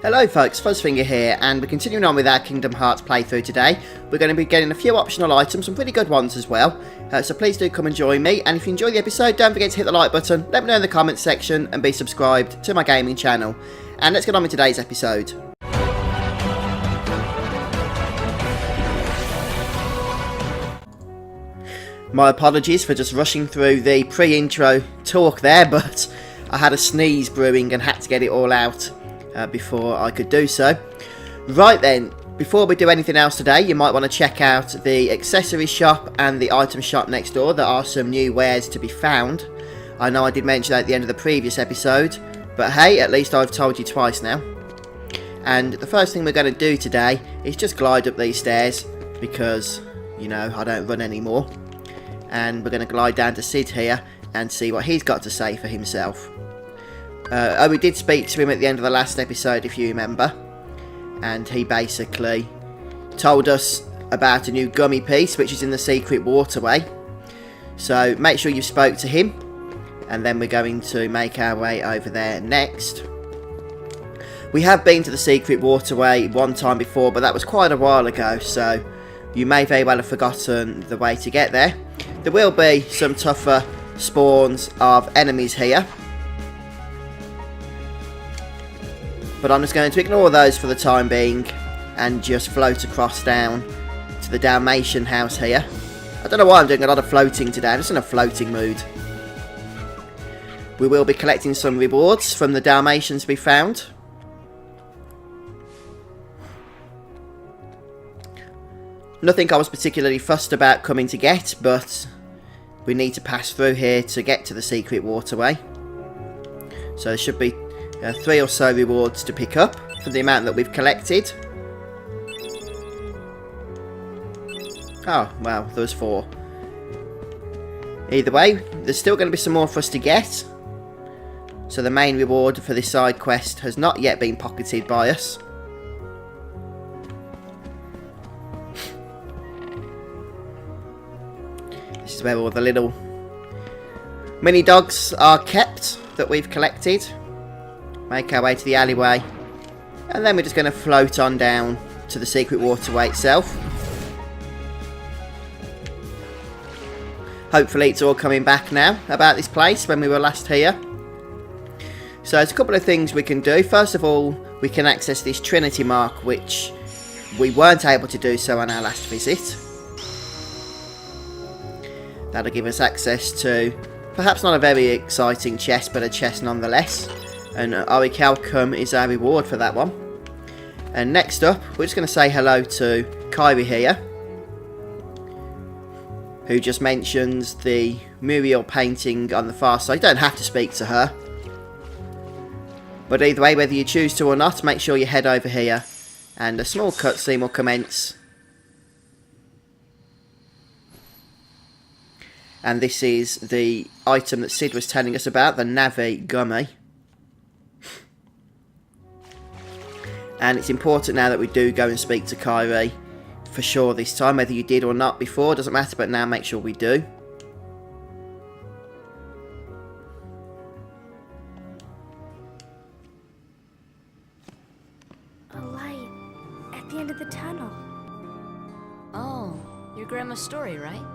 Hello folks, Fuzzfinger here, and we're continuing on with our Kingdom Hearts playthrough today. We're going to be getting a few optional items, some pretty good ones as well, so please do come and join me, and if you enjoy the episode, don't forget to hit the like button, let me know in the comments section, and be subscribed to my gaming channel. And let's get on with today's episode. My apologies for just rushing through the pre-intro talk there, but I had a sneeze brewing and had to get it all out before I could do so. Right then, before we do anything else today, you might want to check out the accessory shop and the item shop next door. There are some new wares to be found. I know I did mention that at the end of the previous episode, but hey, at least I've told you twice now. And the first thing we're going to do today is just glide up these stairs, because, you know, I don't run anymore. And we're going to glide down to Sid here and see what he's got to say for himself. We did speak to him at the end of the last episode, if you remember, and he basically told us about a new gummy piece which is in the secret waterway. So make sure you spoke to him, and then we're going to make our way over there next. We have been to the secret waterway one time before, but that was quite a while ago, so you may very well have forgotten the way to get there. There will be some tougher spawns of enemies here, but I'm just going to ignore those for the time being and just float across down to the Dalmatian house here. I don't know why I'm doing a lot of floating today, I'm just in a floating mood. We will be collecting some rewards from the Dalmatians we found. Nothing I was particularly fussed about coming to get, but we need to pass through here to get to the secret waterway. So there should be 3 or so rewards to pick up for the amount that we've collected. Oh, well, there was 4. Either way, there's still going to be some more for us to get. So the main reward for this side quest has not yet been pocketed by us. This is where all the little mini dogs are kept that we've collected. Make our way to the alleyway, and then we're just going to float on down to the secret waterway itself. Hopefully it's all coming back now about this place when we were last here. So there's a couple of things we can do. First of all, we can access this Trinity mark, which we weren't able to do so on our last visit. That'll give us access to perhaps not a very exciting chest, but a chest nonetheless. And Orichalcum is our reward for that one. And next up, we're just going to say hello to Kyrie here, who just mentions the mural painting on the far side. You don't have to speak to her, but either way, whether you choose to or not, make sure you head over here, and a small cutscene will commence. And this is the item that Sid was telling us about, the Navi Gummy. And it's important now that we do go and speak to Kyrie for sure this time. Whether you did or not before, doesn't matter, but now make sure we do. A light at the end of the tunnel. Oh, your grandma's story, right?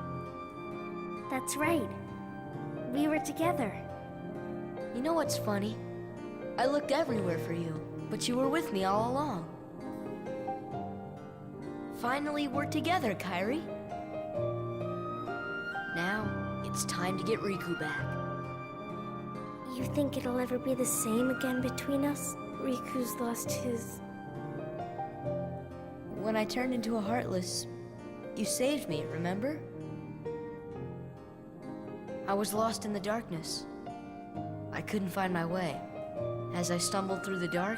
That's right. We were together. You know what's funny? I looked everywhere for you, but you were with me all along. Finally, we're together, Kyrie. Now, it's time to get Riku back. You think it'll ever be the same again between us? Riku's lost his... When I turned into a Heartless, you saved me, remember? I was lost in the darkness. I couldn't find my way. As I stumbled through the dark,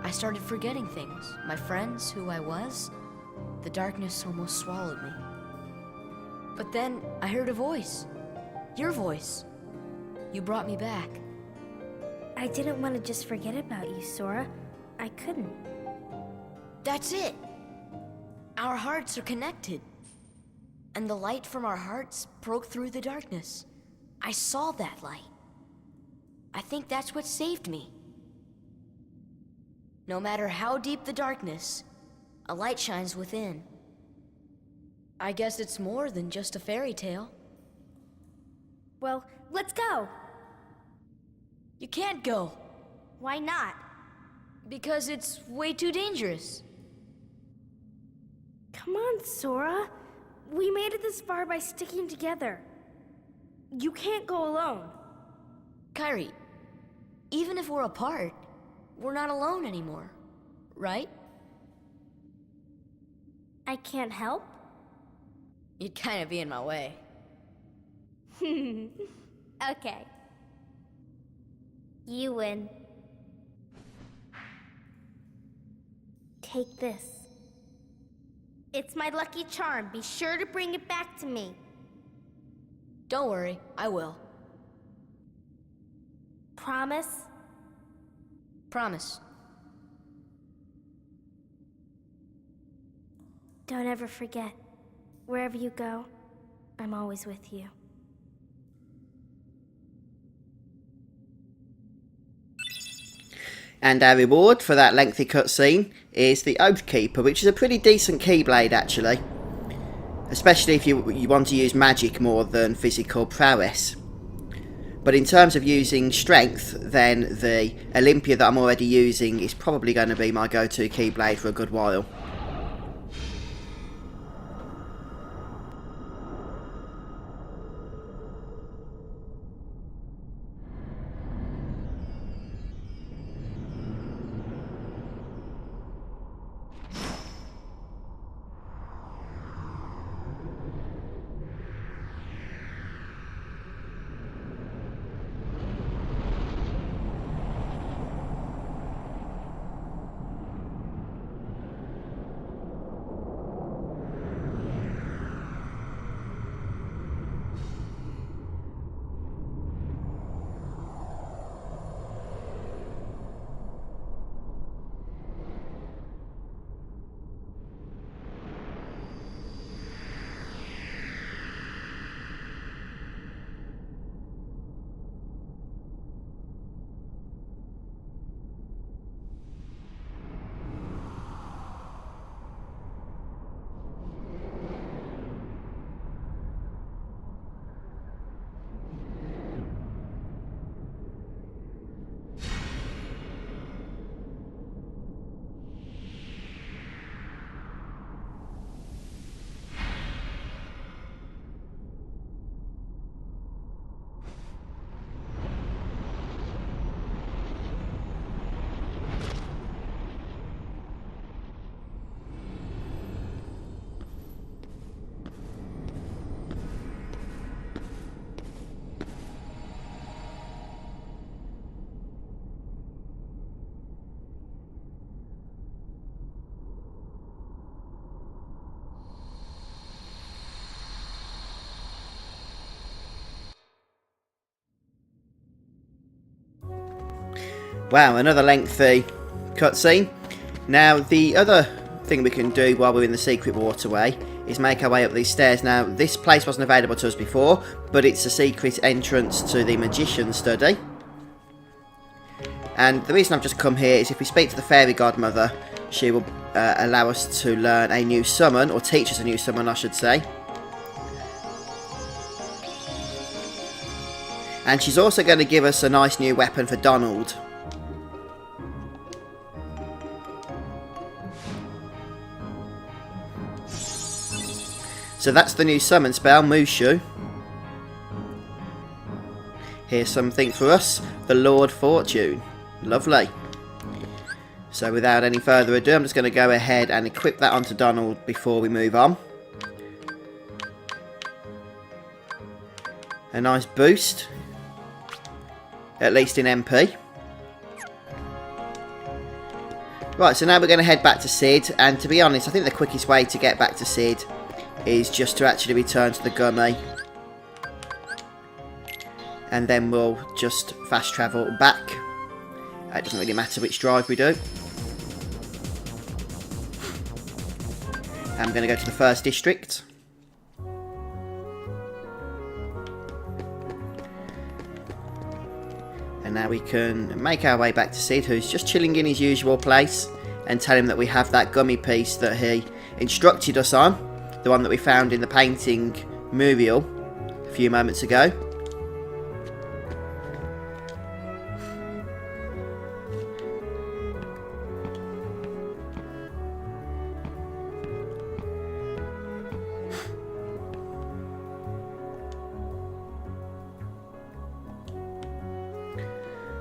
I started forgetting things. My friends, who I was. The darkness almost swallowed me. But then I heard a voice. Your voice. You brought me back. I didn't want to just forget about you, Sora. I couldn't. That's it! Our hearts are connected. And the light from our hearts broke through the darkness. I saw that light. I think that's what saved me. No matter how deep the darkness, a light shines within. I guess it's more than just a fairy tale. Well, let's go. You can't go, Why not? because it's way too dangerous. Come on, Sora. We made it this far by sticking together. You can't go alone. Kairi, even if we're apart, we're not alone anymore, right? I can't help? You'd kind of be in my way. Okay. You win. Take this. It's my lucky charm. Be sure to bring it back to me. Don't worry, I will. Promise? Promise. Don't ever forget. Wherever you go, I'm always with you. And our reward for that lengthy cutscene is the Oath Keeper, which is a pretty decent Keyblade actually. Especially if you want to use magic more than physical prowess. But in terms of using strength, then the Olympia that I'm already using is probably going to be my go-to Keyblade for a good while. Wow, another lengthy cutscene. Now, the other thing we can do while we're in the secret waterway is make our way up these stairs. Now, this place wasn't available to us before, but it's a secret entrance to the magician's study. And the reason I've just come here is if we speak to the fairy godmother, she will allow us to learn a new summon, or teach us a new summon, I should say. And she's also going to give us a nice new weapon for Donald. So that's the new summon spell, Mushu. Here's something for us, the Lord Fortune. Lovely. So without any further ado, I'm just going to go ahead and equip that onto Donald before we move on. A nice boost, at least in MP. Right, so now we're going to head back to Sid, and to be honest, I think the quickest way to get back to Sid is just to actually return to the Gummy. And then we'll just fast travel back. It doesn't really matter which drive we do. I'm going to go to the first district. And now we can make our way back to Sid, who's just chilling in his usual place, and tell him that we have that gummy piece that he instructed us on, the one that we found in the painting mural a few moments ago.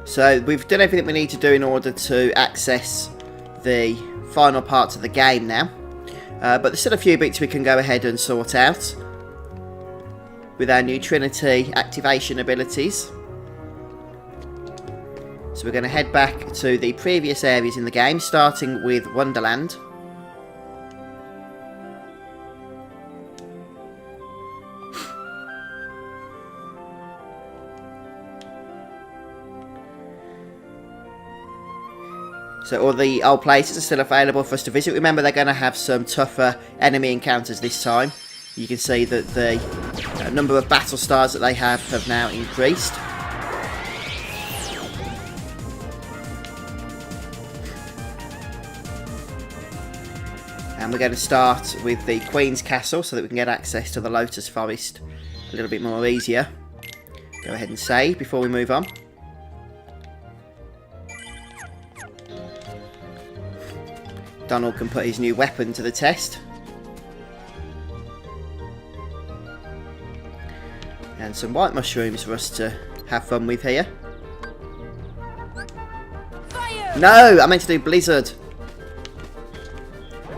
So we've done everything we need to do in order to access the final parts of the game now. But there's still a few bits we can go ahead and sort out with our new Trinity activation abilities. So we're going to head back to the previous areas in the game, starting with Wonderland. So all the old places are still available for us to visit. Remember, they're going to have some tougher enemy encounters this time. You can see that the number of battle stars that they have now increased. And we're going to start with the Queen's Castle so that we can get access to the Lotus Forest a little bit more easier. Go ahead and save before we move on. Donald can put his new weapon to the test. And some white mushrooms for us to have fun with here. Fire! No! I meant to do Blizzard.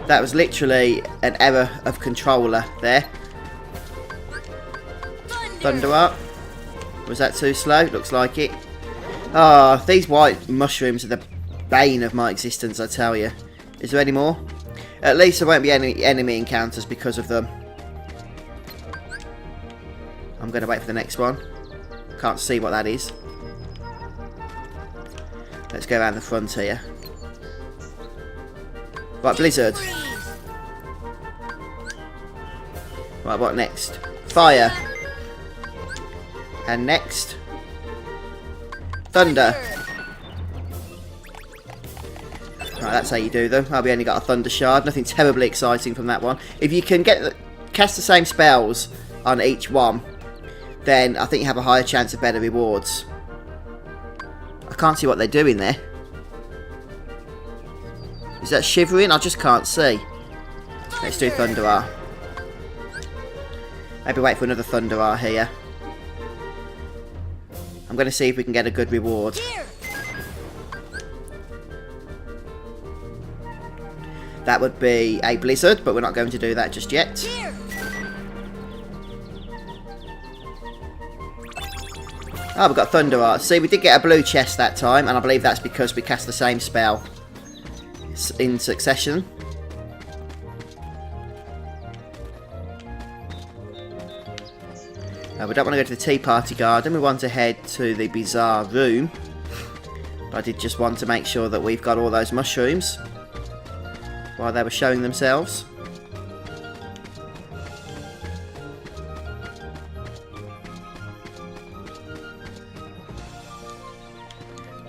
That was literally an error of controller there. Thunder up. Was that too slow? Looks like it. Oh, these white mushrooms are the bane of my existence, I tell you. Is there any more? At least there won't be any enemy encounters because of them. I'm going to wait for the next one. Can't see what that is. Let's go around the front here. Right, Blizzard. Right, what next? Fire. And next. Thunder. Right, that's how you do them. We only got a Thunder Shard. Nothing terribly exciting from that one. If you can cast the same spells on each one, then I think you have a higher chance of better rewards. I can't see what they're doing there. Is that shivering? I just can't see. Let's do Thunder R. Maybe wait for another Thunder R here. I'm going to see if we can get a good reward. That would be a Blizzard, but we're not going to do that just yet. Oh, we've got Thunder Art. See, we did get a blue chest that time, and I believe that's because we cast the same spell in succession. We don't want to go to the Tea Party Garden. We want to head to the Bizarre Room. But I did just want to make sure that we've got all those mushrooms while they were showing themselves.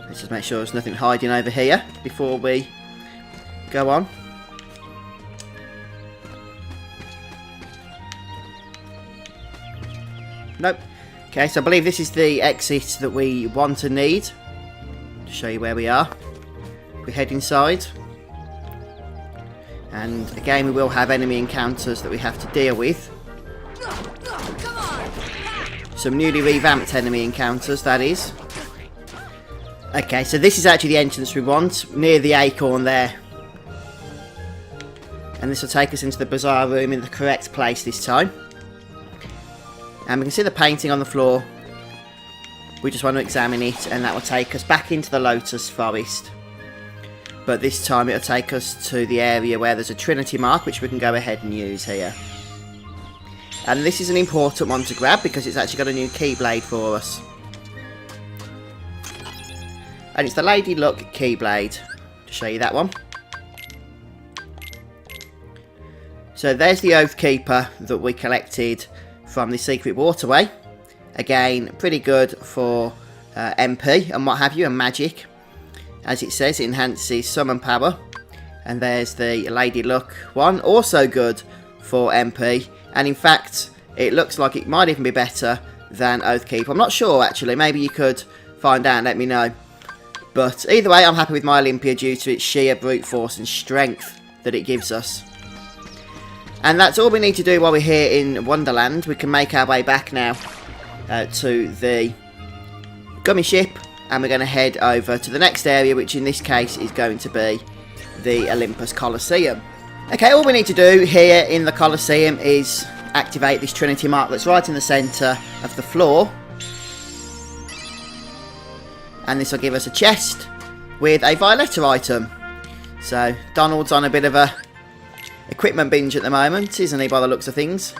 Let's just make sure there's nothing hiding over here before we go on. Nope. Okay, so I believe this is the exit that we want and need. To show you where we are. We head inside. And again, we will have enemy encounters that we have to deal with. Some newly revamped enemy encounters, that is. Okay, so this is actually the entrance we want, near the acorn there. And this will take us into the Bazaar Room in the correct place this time. And we can see the painting on the floor. We just want to examine it, and that will take us back into the Lotus Forest. But this time it'll take us to the area where there's a Trinity mark, which we can go ahead and use here. And this is an important one to grab because it's actually got a new Keyblade for us. And it's the Lady Luck Keyblade. To show you that one. So there's the Oath Keeper that we collected from the Secret Waterway. Again, pretty good for MP and what have you, and magic. As it says, it enhances summon power. And there's the Lady Luck one, also good for MP. And in fact, it looks like it might even be better than Oathkeeper. I'm not sure actually, maybe you could find out and let me know. But either way, I'm happy with my Olympia due to its sheer brute force and strength that it gives us. And that's all we need to do while we're here in Wonderland. We can make our way back now to the gummy ship, and we're going to head over to the next area, which in this case is going to be the Olympus Colosseum. Okay, all we need to do here in the Colosseum is activate this Trinity mark that's right in the centre of the floor. And this will give us a chest with a Violetta item. So, Donald's on a bit of a equipment binge at the moment, isn't he, by the looks of things?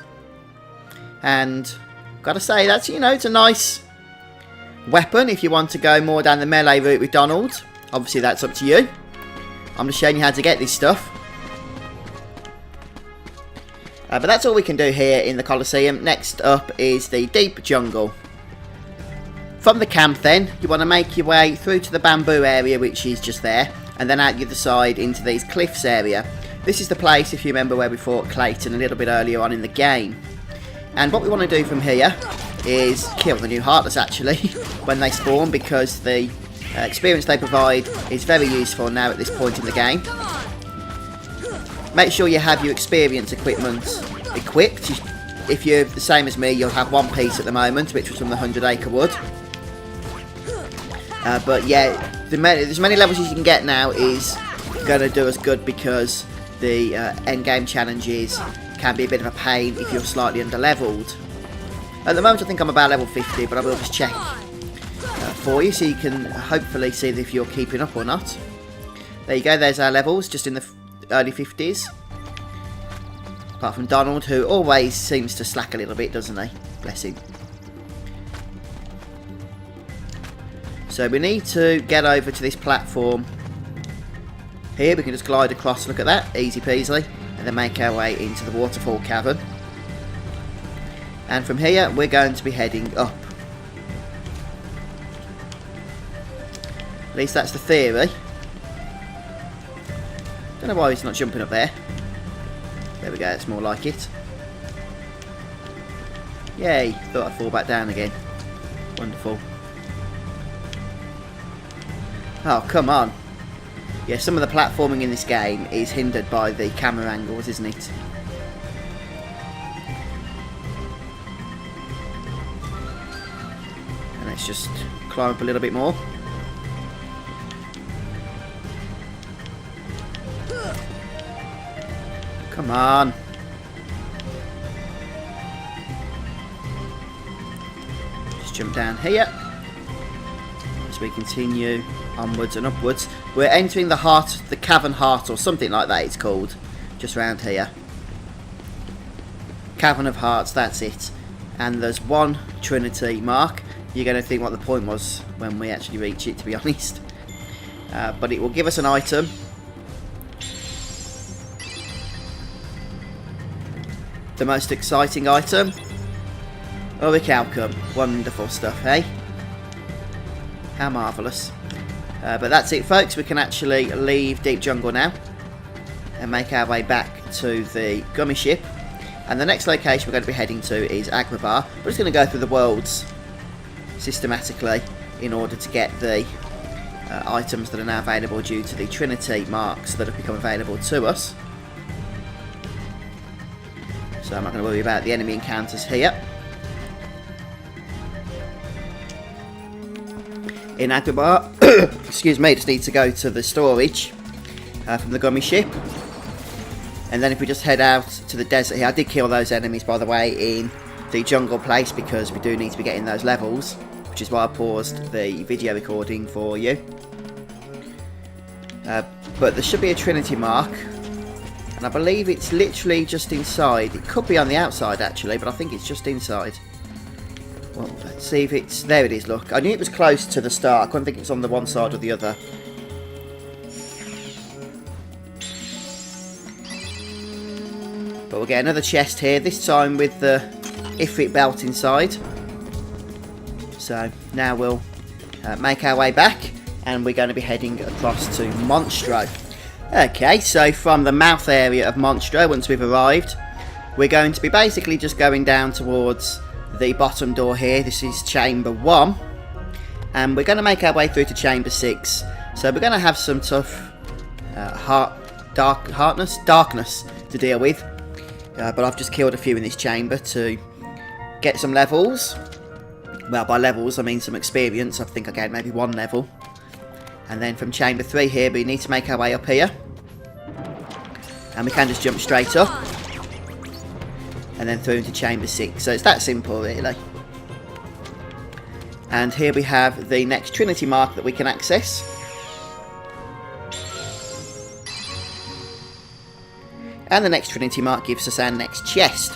And, gotta say, that's, you know, it's a nice weapon if you want to go more down the melee route with Donald. Obviously, that's up to you. I'm just showing you how to get this stuff. But that's all we can do here in the Colosseum. Next up is the Deep Jungle. From the camp then, you want to make your way through to the bamboo area, which is just there, and then out the other side into these cliffs area. This is the place, if you remember, where we fought Clayton a little bit earlier on in the game. And what we want to do from here is kill the new Heartless, actually, when they spawn, because the experience they provide is very useful now at this point in the game. Make sure you have your experience equipment equipped. If you're the same as me, you'll have one piece at the moment, which was from the 100 Acre Wood. But yeah, as many levels as you can get now is going to do us good, because the end game challenges can be a bit of a pain if you're slightly under leveled. At the moment I think I'm about level 50, but I will just check for you so you can hopefully see if you're keeping up or not. There you go, there's our levels, just in the early 50s. Apart from Donald, who always seems to slack a little bit, doesn't he? Bless him. So we need to get over to this platform here. We can just glide across, look at that, easy peasy, and then make our way into the waterfall cavern. And from here we're going to be heading up. At least that's the theory. Don't know why he's not jumping up there. There we go, it's more like it. Yay, thought I'd fall back down again. Wonderful. Oh, come on. Yeah, some of the platforming in this game is hindered by the camera angles, isn't it? And let's just climb up a little bit more. Come on. Just jump down here. As we continue onwards and upwards. We're entering the heart, the cavern heart, or something like that it's called, just round here. Cavern of Hearts, that's it. And there's one Trinity mark. You're going to think what the point was when we actually reach it, to be honest. But it will give us an item. The most exciting item. Auric outcome. Wonderful stuff, eh? How marvellous. But that's it, folks. We can actually leave Deep Jungle now and make our way back to the gummy ship. And the next location we're going to be heading to is Agrabah. We're just going to go through the worlds systematically in order to get the items that are now available due to the Trinity marks that have become available to us. So I'm not going to worry about the enemy encounters here. In Agrabah, excuse me, just need to go to the storage from the gummy ship. And then if we just head out to the desert here, I did kill those enemies, by the way, in the jungle place, because we do need to be getting those levels, which is why I paused the video recording for you. But there should be a Trinity mark, and I believe it's literally just inside. It could be on the outside actually, but I think it's just inside. Well, let's see if it's... There it is, look. I knew it was close to the start. I couldn't think it was on the one side or the other. But we'll get another chest here, this time with the Ifrit belt inside. So, now we'll make our way back, and we're going to be heading across to Monstro. Okay, so from the mouth area of Monstro, once we've arrived, we're going to be basically just going down towards the bottom door here. This is chamber 1, and we're going to make our way through to chamber 6. So we're going to have some tough darkness to deal with, but I've just killed a few in this chamber to get some levels. Well, by levels I mean some experience. I think I gained maybe 1 level. And then from chamber 3 here, we need to make our way up here, and we can just jump straight up and then through into chamber 6. So it's that simple, really. And here we have the next Trinity mark that we can access. And the next Trinity mark gives us our next chest.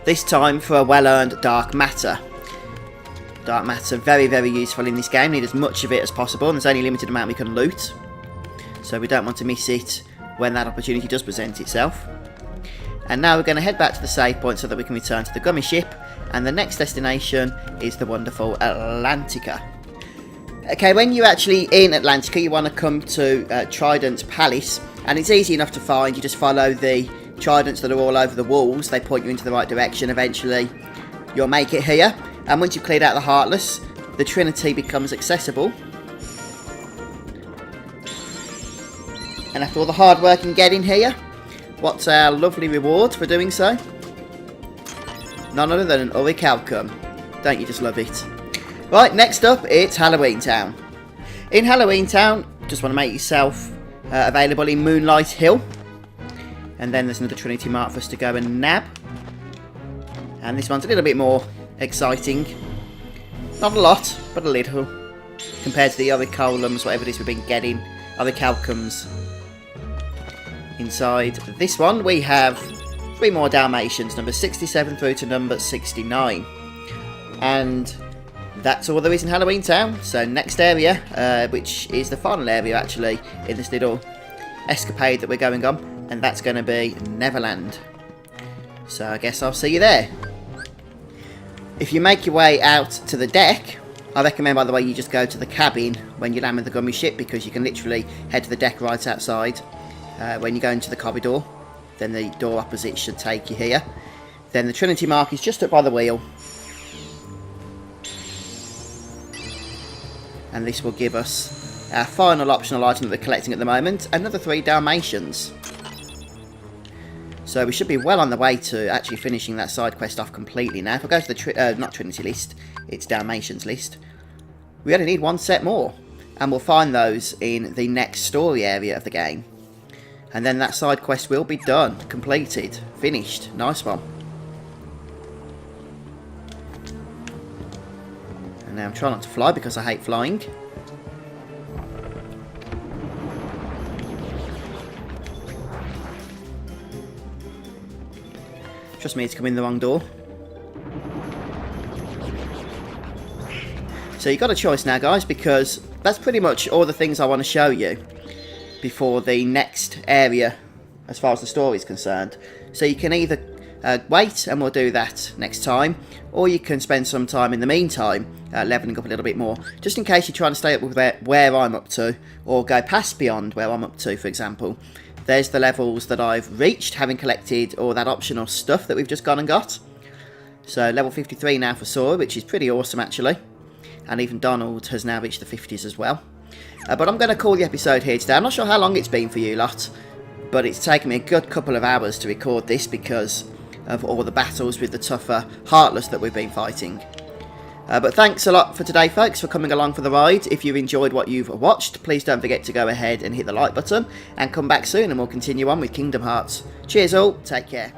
This time for a well-earned dark matter. Dark matter, very, very useful in this game. Need as much of it as possible, and there's only a limited amount we can loot. So we don't want to miss it when that opportunity does present itself. And now we're going to head back to the save point so that we can return to the gummy ship. And the next destination is the wonderful Atlantica. Okay, when you're actually in Atlantica, you want to come to Trident Palace. And it's easy enough to find. You just follow the tridents that are all over the walls. They point you into the right direction. Eventually, you'll make it here. And once you've cleared out the Heartless, the Trinity becomes accessible. And after all the hard work in getting here, what's our lovely reward for doing so? None other than an orichalcum. Don't you just love it? Right, next up, it's Halloween Town. In Halloween Town, just want to make yourself available in Moonlight Hill. And then there's another Trinity mark for us to go and nab. And this one's a little bit more exciting. Not a lot, but a little. Compared to the orichalcums, whatever it is we've been getting. Orichalcums. Inside this one, we have 3 more Dalmatians, number 67 through to number 69. And that's all there is in Halloween Town. So next area, which is the final area actually, in this little escapade that we're going on. And that's going to be Neverland. So I guess I'll see you there. If you make your way out to the deck, I recommend, by the way, you just go to the cabin when you land with the gummy ship, because you can literally head to the deck right outside. When you go into the corridor, then the door opposite should take you here. Then the Trinity mark is just up by the wheel. And this will give us our final optional item that we're collecting at the moment, another 3 Dalmatians. So we should be well on the way to actually finishing that side quest off completely now. If I go to the not Trinity list, it's Dalmatians list. We only need 1 set more, and we'll find those in the next story area of the game. And then that side quest will be done, completed, finished. Nice one. And now I'm trying not to fly because I hate flying. Trust me, it's come in the wrong door. So you've got a choice now, guys, because that's pretty much all the things I want to show you before the next area as far as the story is concerned. So you can either wait, and we'll do that next time, or you can spend some time in the meantime leveling up a little bit more, just in case you're trying to stay up with where I'm up to, or go past beyond where I'm up to, for example. There's the levels that I've reached, having collected all that optional stuff that we've just gone and got. So level 53 now for Sora, which is pretty awesome actually. And even Donald has now reached the 50s as well. But I'm going to call the episode here today. I'm not sure how long it's been for you lot, but it's taken me a good couple of hours to record this because of all the battles with the tougher Heartless that we've been fighting. But thanks a lot for today, folks, for coming along for the ride. If you've enjoyed what you've watched, please don't forget to go ahead and hit the like button, and come back soon and we'll continue on with Kingdom Hearts. Cheers all, take care.